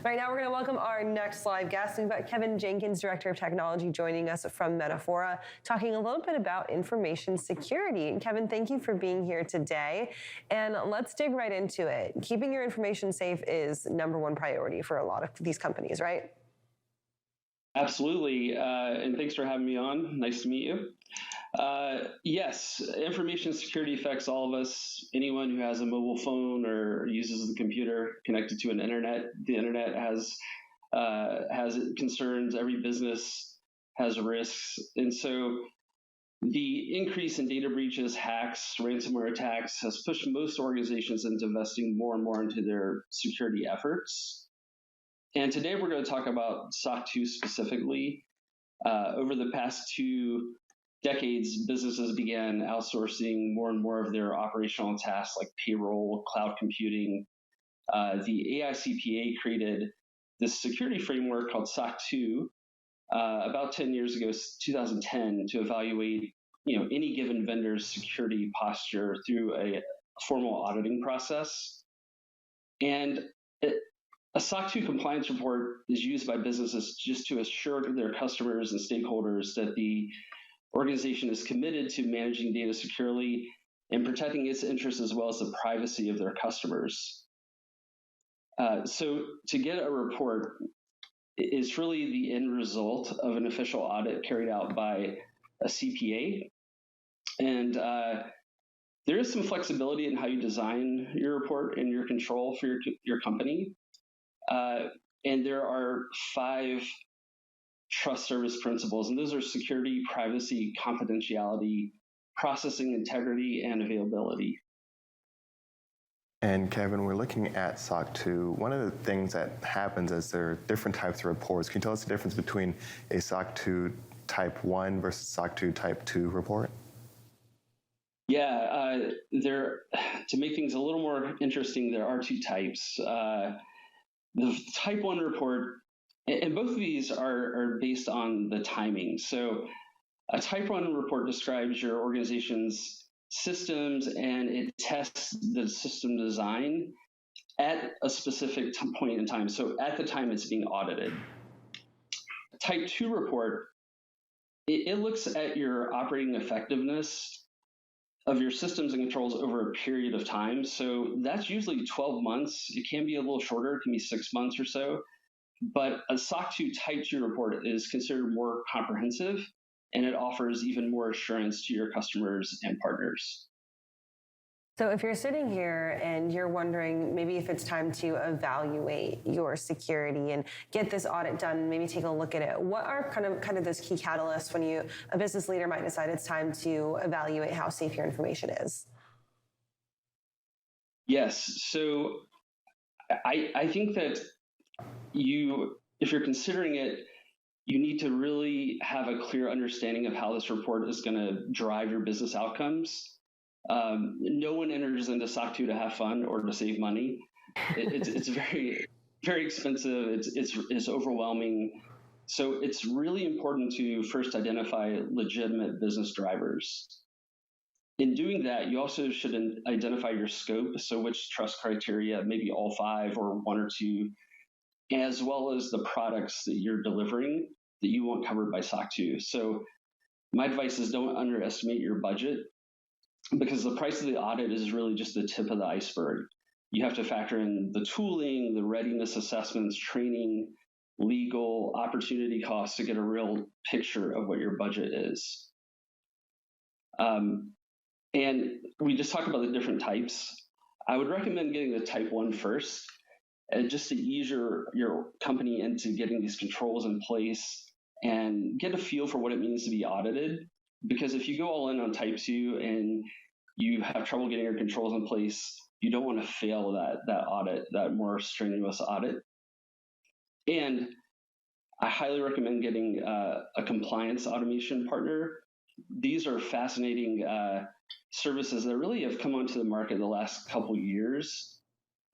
Right now, we're going to welcome our next live guest. We've got Kevin Jenkins, Director of Technology, joining us from Metafora, talking a little bit about information security. And Kevin, thank you for being here today. And let's dig right into it. Keeping your information safe is #1 priority for a lot of these companies, right? Absolutely, and thanks for having me on. Nice to meet you. Yes, information security affects all of us. Anyone who has a mobile phone or uses the computer connected to an internet. The internet has concerns. Every business has risks, and so the increase in data breaches, hacks, ransomware attacks has pushed most organizations into investing more and more into their security efforts. And today we're going to talk about SOC 2 specifically. Over the past 2 decades, businesses began outsourcing more and more of their operational tasks like payroll, cloud computing. The AICPA created this security framework called SOC 2 about 10 years ago, 2010, to evaluate any given vendor's security posture through a formal auditing process. And a SOC 2 compliance report is used by businesses just to assure their customers and stakeholders that the organization is committed to managing data securely and protecting its interests as well as the privacy of their customers. So to get a report is really the end result of an official audit carried out by a CPA. And there is some flexibility in how you design your report and your control for your company. And there are 5 trust service principles, and those are security, privacy, confidentiality, processing integrity, and availability. And Kevin, we're looking at SOC 2. One of the things that happens is there are different types of reports. Can you tell us the difference between a SOC 2 Type 1 versus SOC 2 Type 2 report? Yeah, to make things a little more interesting, there are 2 types. The Type 1 report, and both of these are based on the timing. So a Type 1 report describes your organization's systems and it tests the system design at a specific point in time. So at the time it's being audited. A Type 2 report, it looks at your operating effectiveness of your systems and controls over a period of time. So that's usually 12 months. It can be a little shorter, it can be 6 months or so. But a SOC 2 Type 2 report is considered more comprehensive, and it offers even more assurance to your customers and partners. So if you're sitting here and you're wondering maybe if it's time to evaluate your security and get this audit done, maybe take a look at it, what are kind of those key catalysts when a business leader might decide it's time to evaluate how safe your information is? Yes. So I think that if you're considering it, you need to really have a clear understanding of how this report is going to drive your business outcomes. No one enters into SOC 2 to have fun or to save money. It's very, very expensive. It's overwhelming. So it's really important to first identify legitimate business drivers. In doing that, you also should identify your scope. So which trust criteria, maybe all 5 or 1 or 2, as well as the products that you're delivering that you want covered by SOC 2. So my advice is don't underestimate your budget, because the price of the audit is really just the tip of the iceberg. You have to factor in the tooling, the readiness assessments, training, legal, opportunity costs to get a real picture of what your budget is. And we just talked about the different types. I would recommend getting the Type 1 first, just to ease your company into getting these controls in place and get a feel for what it means to be audited. Because if you go all in on Type 2 and you have trouble getting your controls in place, you don't want to fail that audit, that more strenuous audit. And I highly recommend getting a compliance automation partner. These are fascinating services that really have come onto the market the last couple years.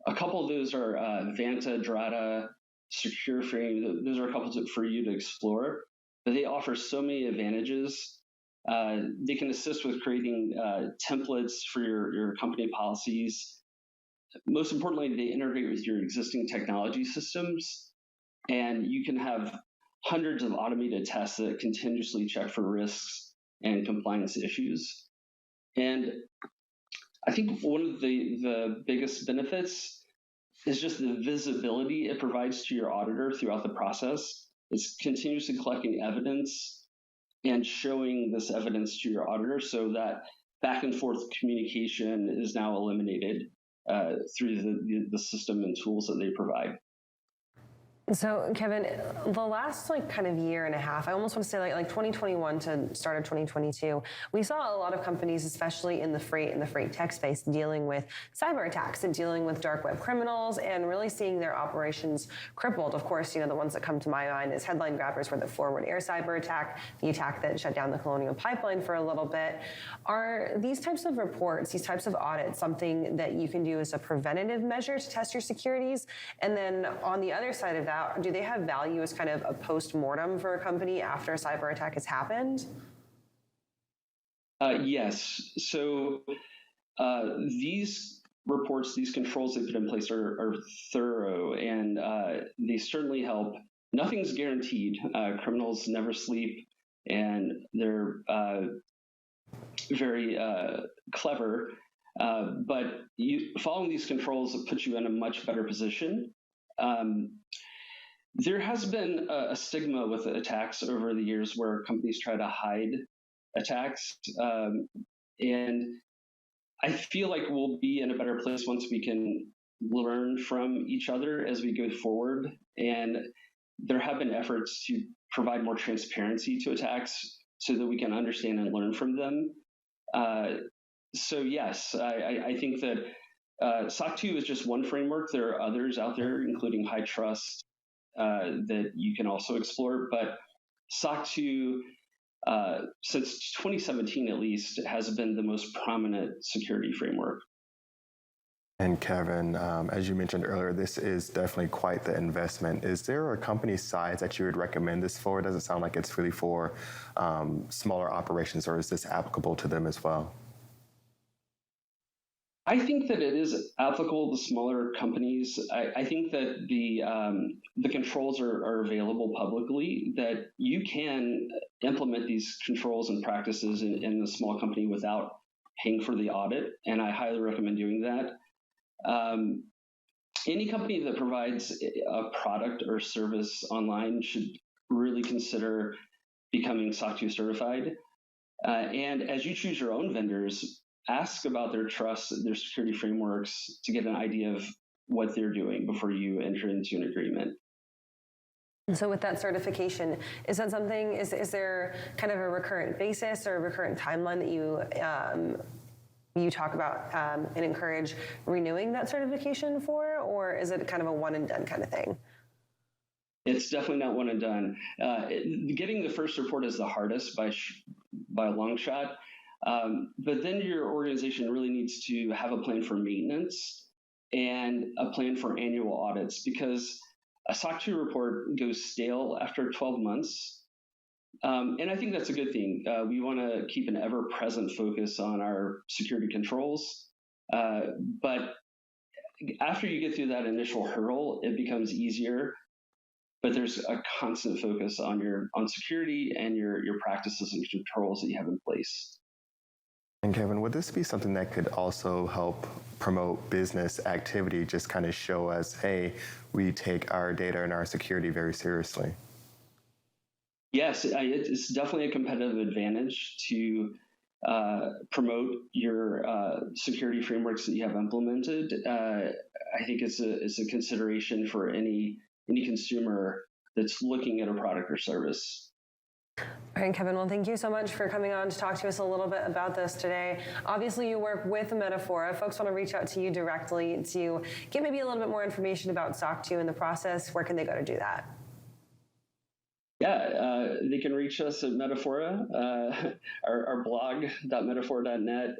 A couple of those are Vanta, Drata, SecureFrame. Those are a couple for you to explore. But they offer so many advantages. They can assist with creating templates for your company policies. most importantly, they integrate with your existing technology systems, and you can have hundreds of automated tests that continuously check for risks and compliance issues. And I think one of the biggest benefits is just the visibility it provides to your auditor throughout the process. It's continuously collecting evidence and showing this evidence to your auditor, so that back and forth communication is now eliminated through the system and tools that they provide. So, Kevin, the last kind of year and a half, I almost want to say like 2021 to start of 2022, we saw a lot of companies, especially in the freight tech space, dealing with cyber attacks and dealing with dark web criminals and really seeing their operations crippled. Of course, the ones that come to my mind as headline grabbers were the Forward Air cyber attack, the attack that shut down the Colonial Pipeline for a little bit. Are these types of reports, these types of audits, something that you can do as a preventative measure to test your securities? And then on the other side of that, do they have value as kind of a post-mortem for a company after a cyber attack has happened? Yes. So these reports, these controls they put in place are thorough, and they certainly help. Nothing's guaranteed. Criminals never sleep, and they're very clever. But following these controls puts you in a much better position. There has been a stigma with attacks over the years where companies try to hide attacks. And I feel like we'll be in a better place once we can learn from each other as we go forward. And there have been efforts to provide more transparency to attacks so that we can understand and learn from them. So yes, I think that SOC 2 is just one framework. There are others out there, including high trust, that you can also explore. But SOC 2, since 2017 at least, has been the most prominent security framework. And Kevin, as you mentioned earlier, this is definitely quite the investment. Is there a company size that you would recommend this for? It doesn't sound like it's really for smaller operations, or is this applicable to them as well? I think that it is applicable to smaller companies. I think that the controls are available publicly, that you can implement these controls and practices in a small company without paying for the audit, and I highly recommend doing that. Any company that provides a product or service online should really consider becoming SOC 2 certified. And as you choose your own vendors, ask about their trust, their security frameworks, to get an idea of what they're doing before you enter into an agreement. So with that certification, is that something, is there kind of a recurrent basis or a recurrent timeline that you talk about and encourage renewing that certification for, or is it kind of a one and done kind of thing? It's definitely not one and done. Getting the first report is the hardest by a long shot. But then your organization really needs to have a plan for maintenance and a plan for annual audits, because a SOC 2 report goes stale after 12 months. And I think that's a good thing. We want to keep an ever-present focus on our security controls. But after you get through that initial hurdle, it becomes easier. But there's a constant focus on security and your practices and controls that you have in place. And Kevin, would this be something that could also help promote business activity, just kind of show us, hey, we take our data and our security very seriously? Yes, it's definitely a competitive advantage to promote your security frameworks that you have implemented. I think it's a consideration for any consumer that's looking at a product or service. All right, Kevin, well, thank you so much for coming on to talk to us a little bit about this today. Obviously, you work with Metafora. If folks want to reach out to you directly to get maybe a little bit more information about SOC 2 and the process, where can they go to do that? Yeah, they can reach us at Metafora, our blog, .metafora.net.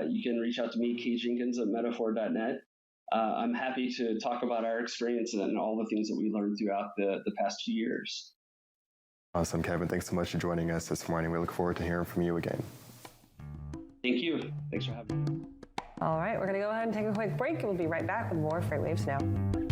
You can reach out to me, Jenkins, at metafora.net. I'm happy to talk about our experience and all the things that we learned throughout the past 2 years. Awesome, Kevin. Thanks so much for joining us this morning. We look forward to hearing from you again. Thank you. Thanks for having me. All right, we're going to go ahead and take a quick break, and we'll be right back with more FreightWaves Now.